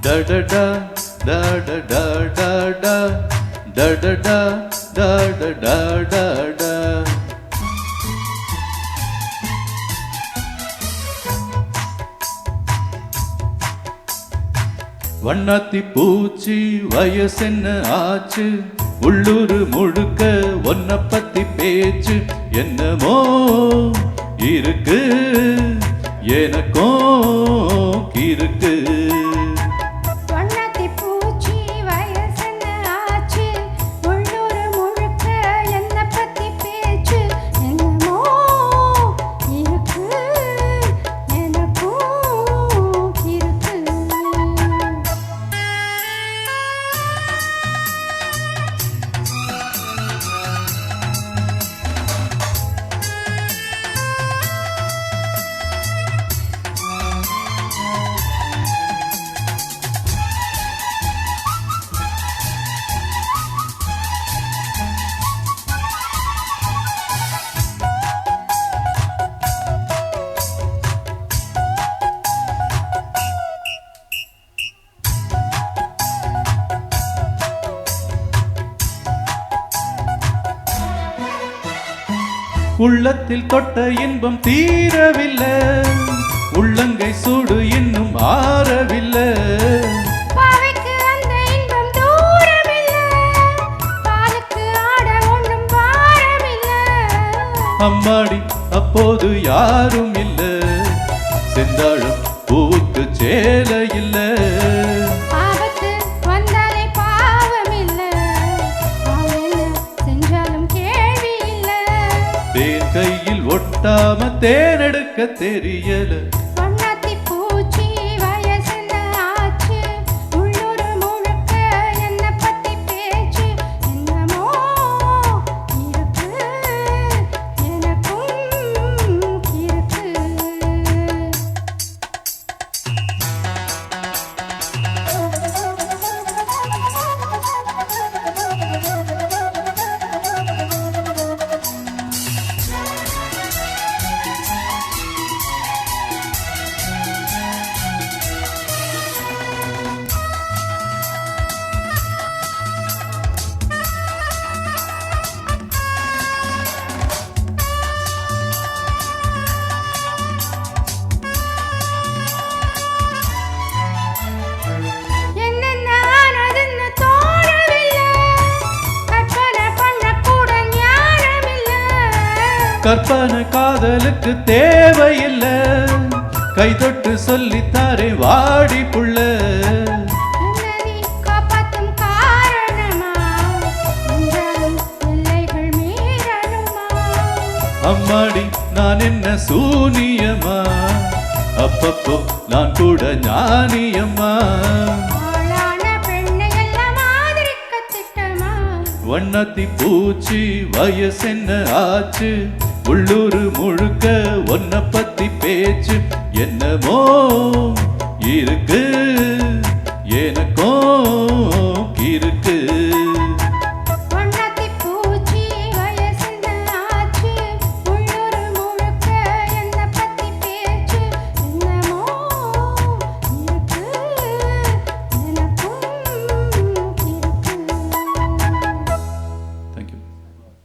da da da da da da da da da da da da da da da da. வண்ணாத்தி பூச்சி வயசென்ன ஆச்சு உள்ளூர் முழுக்க ஒன்ன பத்தி பேச்சு என்னமோ இருக்கு எனக்கும் இருக்கு. உள்ளத்தில் தொட்ட இன்பம் தீரவில்லை உள்ளங்கை சூடு இன்னும் ஆறவில்லை. அம்மாடி அப்போது யாரும் இல்ல செந்தாழம் பூவுக்கு சேல இல்ல. தேன் கையில் ஒட்டாம தேனெடுக்க தெரியல. கற்பனை காதலுக்கு தேவையில்லை கை தொட்டு சொல்லித்தாரே வாடி புள்ள. அம்மாடி நான் என்ன சூனியம்மா அப்பப்போ நான் கூட ஞானியம்மா. வண்ணாத்தி பூச்சி வயசென்ன ஆச்சு உள்ளூர் முழுக்க ஒன்ன பத்தி பேச்சு என்னமோ இருக்கு